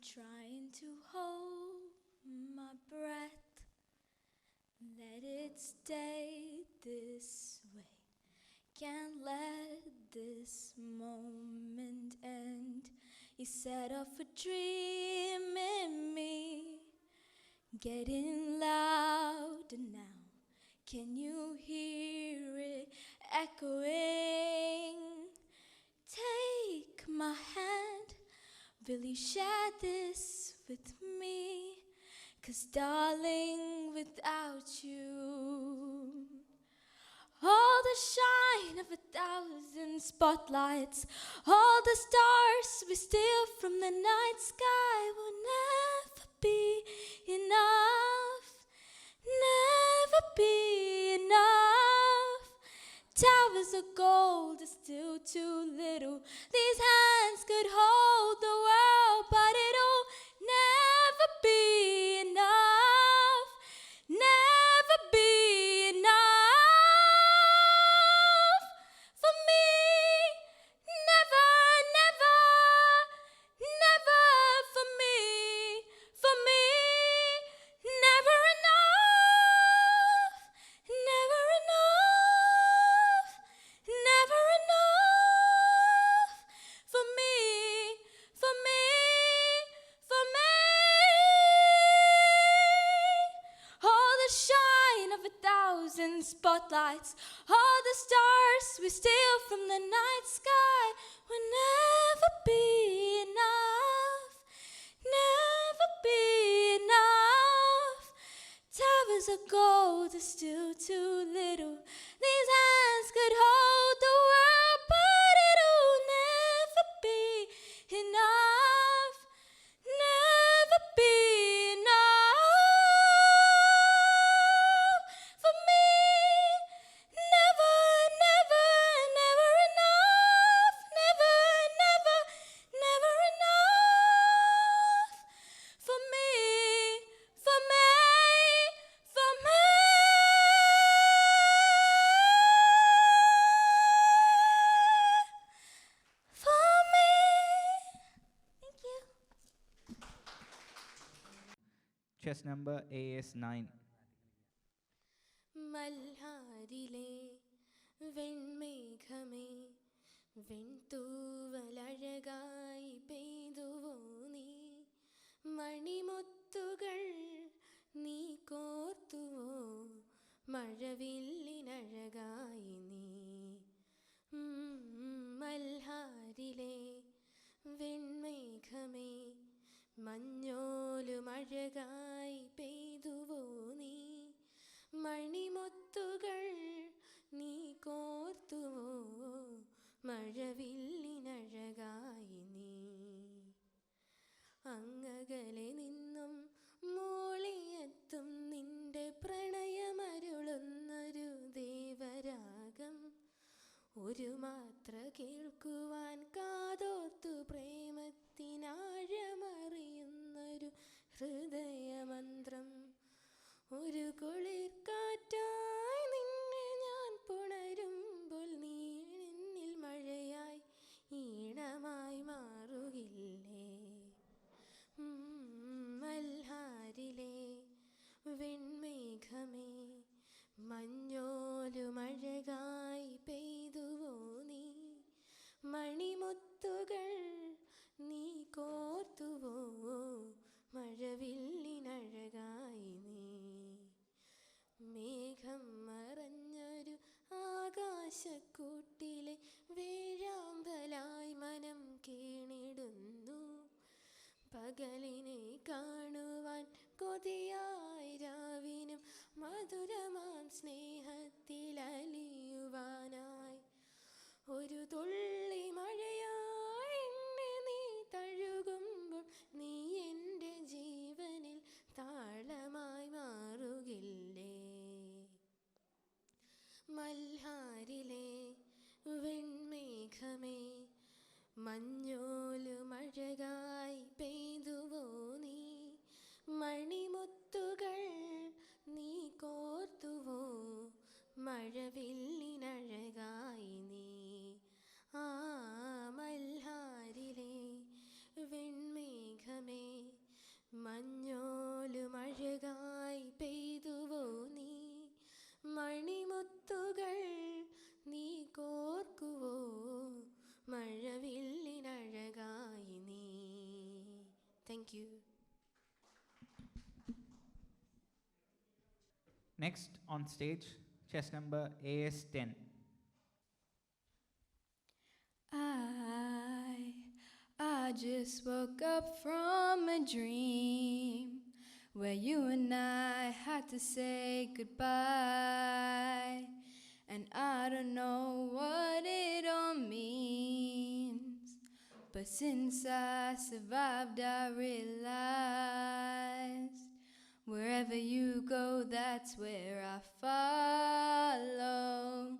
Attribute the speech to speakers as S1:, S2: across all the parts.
S1: trying to hold my breath, let it stay this way. Can't let this moment end. You set off a dream in me, getting louder now. Can you hear it echoing? Take my hand, will you share this with me? 'Cause darling, without you, all the shine of 1,000 spotlights, all the stars we steal from the night sky will never be enough, never be enough. Towers of gold are still too little. These hands could hold the world, but it'll never be enough, never be enough for me. Never, never, never for me, for me. Never enough, never enough, never enough for me, for me, for me. All the shine of 1,000 spotlights, all the stars we steal from the night sky will never be enough, never be enough. Towers of gold are still too little. These hands could hold the world, but it'll never be enough, never be enough for me. Never, never, never enough, never, never, never enough for me, for me, for me. For me. Thank you.
S2: Chess number AS9.
S1: മൽഹാരിലെ വെൺമേഘമേ, വെൺതൂവലഴകായി പെയ്തുവോ നീ? മണിമുത്തുകൾ നീ കോർത്തുവോ മഴവില്ലിനഴകായി നീ? മൽഹാരിലെ വെൺമേഘമേ, മഞ്ഞോലുമഴകായി പെയ്തുവോ നീ? മണിമുത്തുകൾ നീ കോർത്തുവോ മഴവില്ലിനഴകായി നീ? അങ്ങകലെ നിന്നും മൂളിയെത്തും നിന്റെ പ്രണയമരുളുന്ന Thank you.
S2: Next on stage, chess number AS10.
S3: I just woke up from a dream where you and I had to say goodbye, and I don't know what it all means, but since I survived I realized wherever you go, that's where I follow.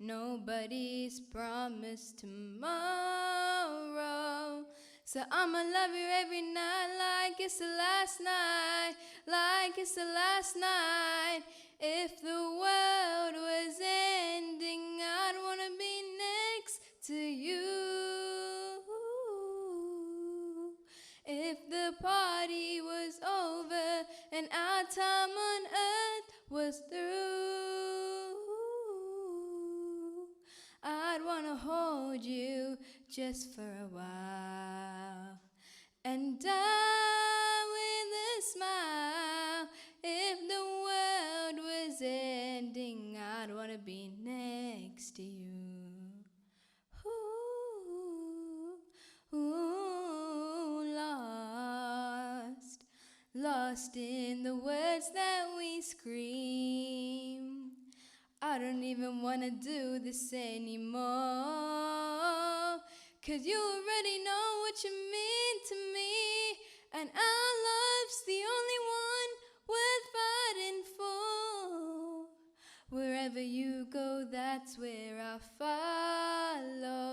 S3: Nobody's promised tomorrow, so I'ma love you every night like it's the last night, like it's the last night. If the world was ending, I'd wanna be next to you. If the party was over and our time on earth was through, I'd wanna hold you just for a while and die with a smile. If the world was ending, I'd wanna be next to you. Ooh, lost in the words that we scream. I don't even wanna do this anymore, 'cause you already know what you mean to me, and our love's the only one worth fighting for. Wherever you go, that's where I follow.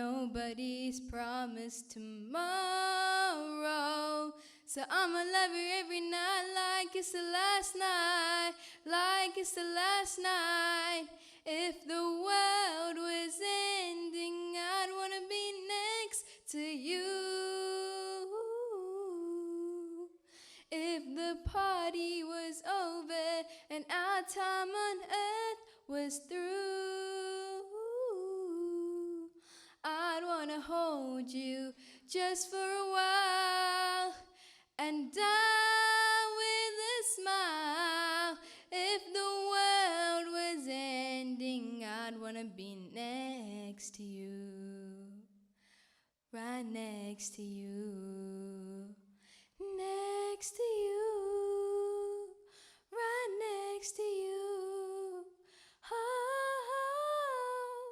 S3: Nobody's promised tomorrow, so I'ma love you every night like it's the last night, like it's the last night. If the world was ending, I'd wanna be next to you. If the party was over and our time on earth was through, I'd wanna hold you just for a while and die with a smile. If the world was ending, I'd wanna be next to you, right next to you, next to you, right next to you. Oh,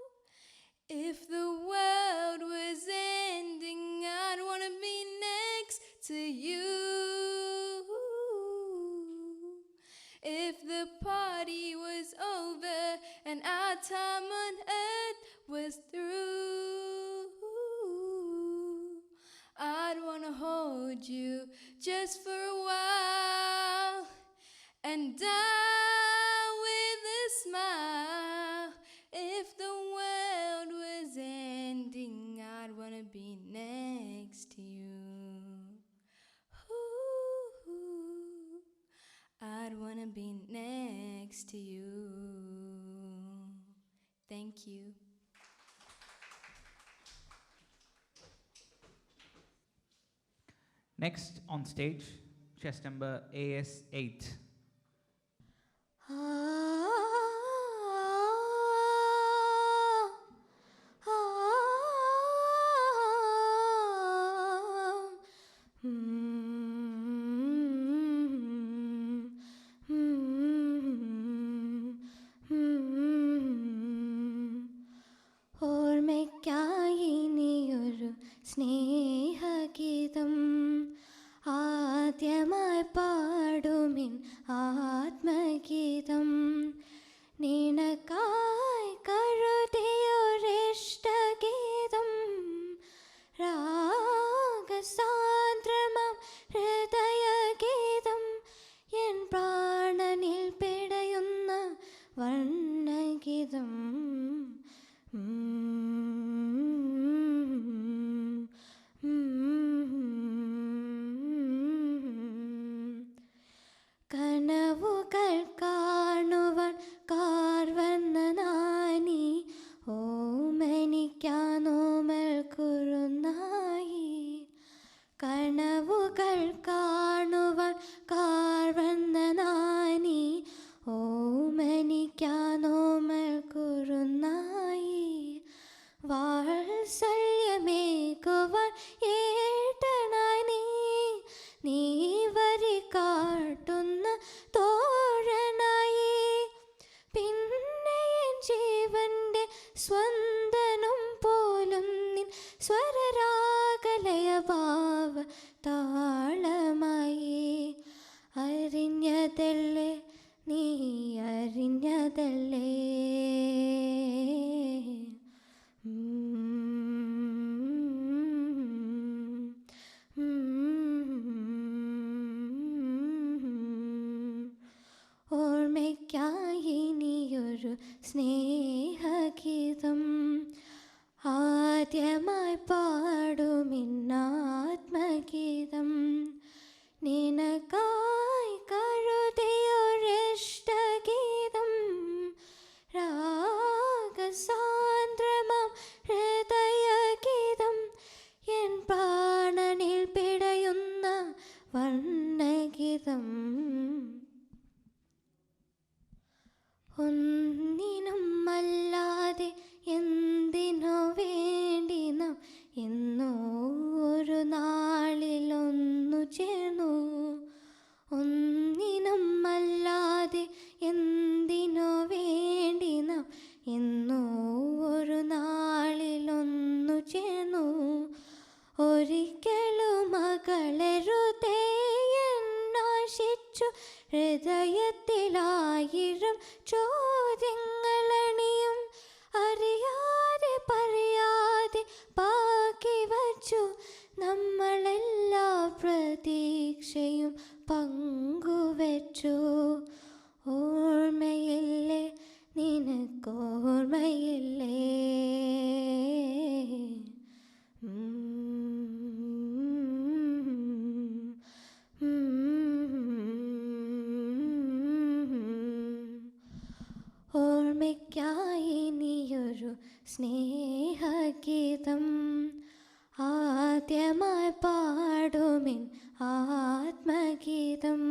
S3: if the world was ending, I'd wanna be next to you. If the party was over and our time on earth was through, I'd wanna hold you just for a while and die with a smile. If the world was ending, I'd wanna be next to you. Ooh, I'd wanna be next to you. Thank you.
S2: Next on stage, chess number AS8.
S3: ഓർമ്മയ്ക്കായി നീയൊരു സ്നേഹഗീതം ആദ്യമായി പാടുമിൻ ആത്മഗീതം നിനക്കായി കരുതിയൊരിഷ്ടഗീതം രാഗസാന്ദ്രമം ഹൃദയഗീതം N പ്രാണനിൽ പിടയുന്ന വർണ്ണഗീതം കനവുകൾ കാണുവാൻ കാർവന്ന നാനി ഓമനിക്കാനോമൽ കുറുനായി
S1: ഹൃദയത്തിലായിരം ചോദ്യങ്ങളണിയും അറിയാതെ പറയാതെ ബാക്കി വച്ചു നമ്മളെല്ലാ പ്രതീക്ഷയും പങ്കുവച്ചു. ഓർമ്മയില്ലേ നിനക്കോർമ്മയില്ലേ? ഓർമ്മയ്ക്കായി നീയൊരു സ്നേഹഗീതം ആദ്യമായി പാടുമിൻ ആത്മഗീതം.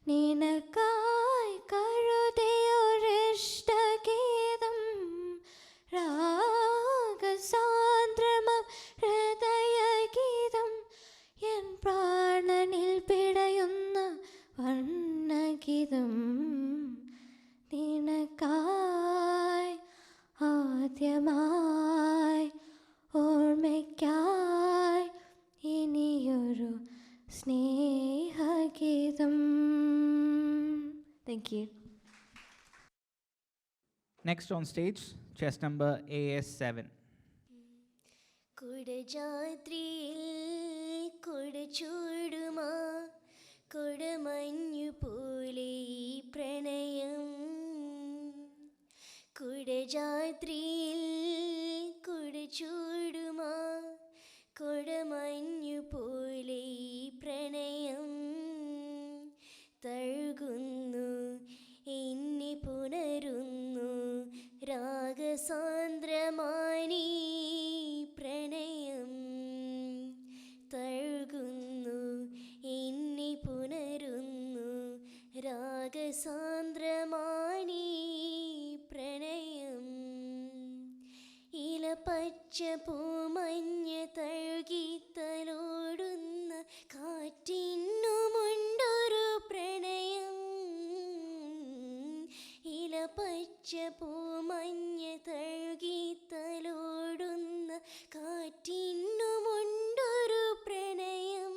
S1: നിനക്കായി കഴുതിയൊരിഷ്ടഗീതം രാഗസാന്ദ്രമം ഹൃദയഗീതം. എൻ പ്രാണനിൽ പിടയുന്ന വർണ്ണഗീതം നിനക്കായി ആദ്യമായി ഓർമ്മയ്ക്കായി ഇനിയൊരു സ്നേഹഗീതം. Thank you.
S2: Next on stage, chest number AS7.
S1: കുടജാദ്രിയിൽ കുടചൂടുമാ കുടമഞ്ഞു പോലെ പ്രണയം. കുടജാദ്രിയിൽ കുടചൂടുമാ കുടമഞ്ഞു പോലെ പ്രണയം. തഴുകുന്നു എന്നെ പുണരുന്നു രാഗസാന്ദ്രമാനീ പ്രണയം. തഴുകുന്നു എന്നെ പുണരുന്നു രാഗസാന്ദ്രമാനീ പ്രണയം. ഇലപ്പച്ച പൂമഞ്ഞ തഴുകിത്തലോടുന്ന കാറ്റിന്നുമുണ്ടൊരു പ്രണയം. ഇലപ്പച്ച പൂമഞ്ഞ തഴുകിത്തലോടുന്ന കാറ്റിന്നുമുണ്ടൊരു പ്രണയം.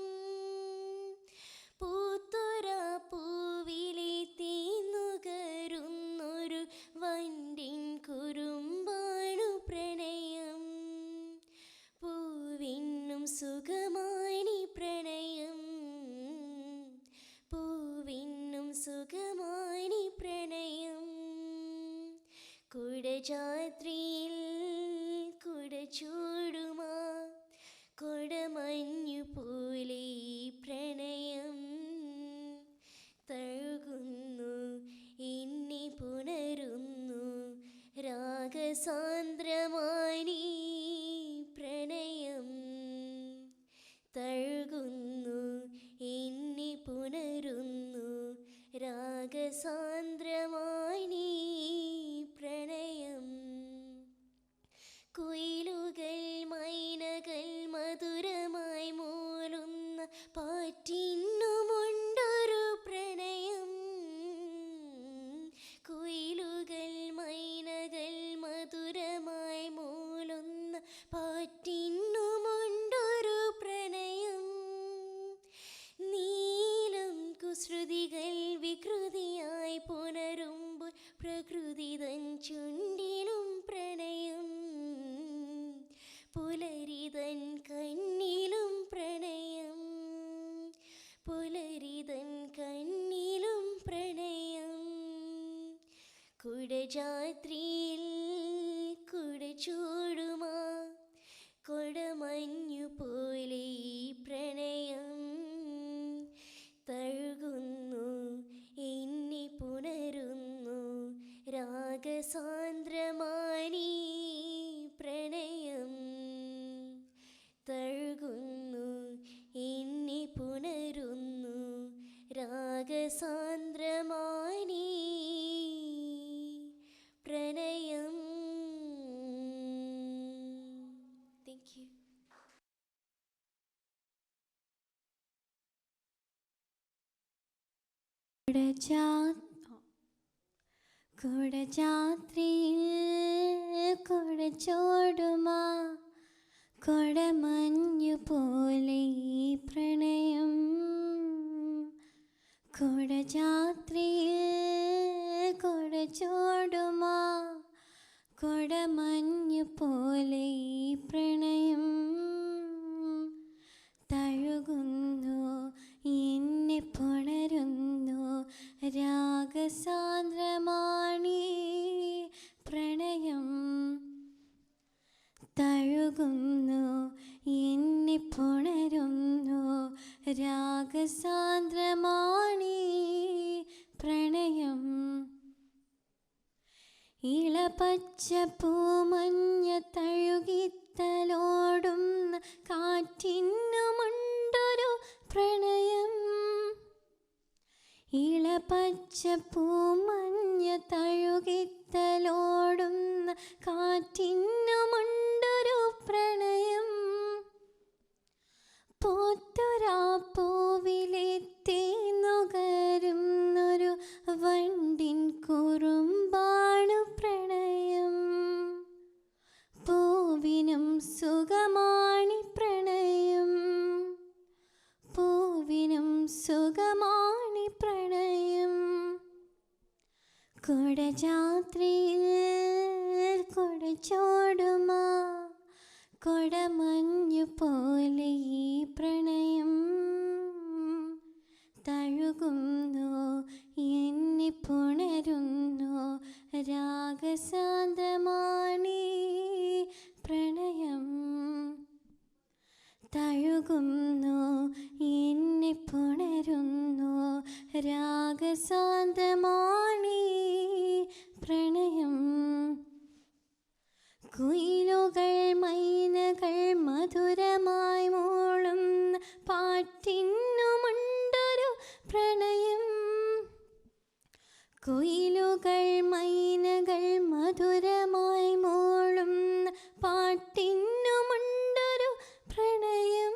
S1: പൂത്തൊരാ പൂവിലെ തീന്നുകരുന്നൊരു വണ്ടിൻ കുറുമ്പാണു പ്രണയം. പൂവിനും സുഖമാണി പ്രണയം. പൂവിനും സുഖമാണി പ്രണയം. കുടജാദ്രിയിൽ കുടചൂടുമാ കുടമഞ്ഞു പോലെ പ്രണയം. തഴുകുന്നു എന്നെ പുണരുന്നു രാഗസാന്ദ്രമാനീ പ്രണയം. തഴുകുന്നു എന്നെ പുണരുന്നു രാഗസാന്ദ്രമാനീ പ്രണയം. കുയിലുകൾ മൈനകൾ മധുരമായി മൂളുന്ന പാറ്റിന്നുമുണ്ടൊരു പ്രണയം. കുയിലുകൾ മൈനകൾ മധുരമായി മൂളുന്ന പാറ്റിന്നുമുണ്ടൊരു പ്രണയം. നീലം കുസൃതികൾ വികൃതിയായി പുണരുമ്പോൾ പ്രകൃതിതൻ ചുണ്ടിലും പ്രണയം. പുലരിതൻ കണ്ണിലും പ്രണയം. പുലരിതൻ കണ്ണിലും പ്രണയം. കുടജാദ്രിയിൽ കുടചൂടുമാ കുടമഞ്ഞു പോലെ പ്രണയം. തഴുകുന്നു എന്നെ പുണരുന്നു രാഗസാന്ദ്രമാനീ പ്രണയം. തഴുകുന്നു എന്നെ പുണരുന്നു രാഗസാന്ദ്രമാനീ പ്രണയം. Thank you. കുടജാദ്രിയിൽ കുടചൂടുമാ കുടമഞ്ഞു പോലെ പ്രണയം. കുടജാ രാഗസാന്ദ്രമാണീ പ്രണയം. ഇളപച്ച പൂമഞ്ഞ തഴുകിത്തലോടുന്ന കാറ്റിനുമുണ്ടൊരു പ്രണയം. ഇളപച്ച പൂമഞ്ഞ തഴുകിത്തലോടുന്ന കാറ്റിനുമുണ്ടൊരു പ്രണയം. പോത്തൊരാപ്പൂവിലെത്തി നുകരുന്നൊരു വണ്ടിൻ കുറുമ്പാണു പ്രണയം. പൂവിനും സുഖമാണി പ്രണയം. പൂവിനും സുഖമാണി പ്രണയം. കുടജാത്രിയിൽ കുടച്ചോടുമാ കൊടമഞ്ഞു പോലെ ഈ പ്രണയം. തഴുകുന്നു എന്നെ പുണരുന്നു രാഗസാന്ദ്രമാണീ പ്രണയം. തഴുകുന്നു എന്നെ പുണരുന്നു രാഗസാന്ദ്രമാണീ പ്രണയം. കുയിലുകൾ മൈനകൾ മധുരമായി മൂളുന്ന പാട്ടിനുമുണ്ടൊരു പ്രണയം. കുയിലുകൾ മൈനകൾ മധുരമായി മൂളുന്ന പാട്ടിനുമുണ്ടൊരു പ്രണയം.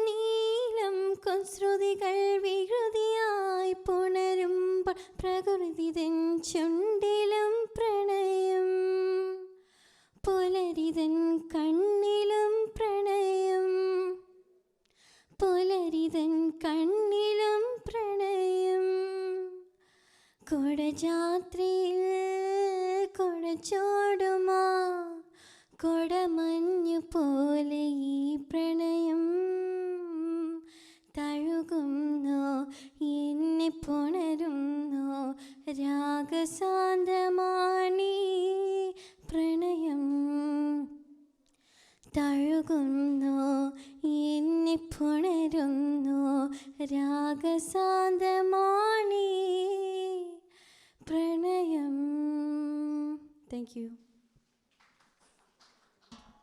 S1: നീലം കുസൃതികൾ വികൃതിയായി പുണരുമ്പോൾ പ്രകൃതി തൻ ചുണ്ടിലും പ്രണയം. പുലരിതൻ കണ്ണിലും പ്രണയം. പുലരിതൻ കണ്ണിലും പ്രണയം. കുടജാത്രിയിൽ കുടച്ചോടുമാ കൊടമഞ്ഞു പോലെ ഈ പ്രണയം. തഴുകുന്നു എന്നെ പുണരുന്നു രാഗസാന്ദ്രമാണീ പ്രണയം. തഴുകുന്നു എന്നെ പുണരുന്നു രാഗസാന്ദ്രമാണീ പ്രണയം. Thank you.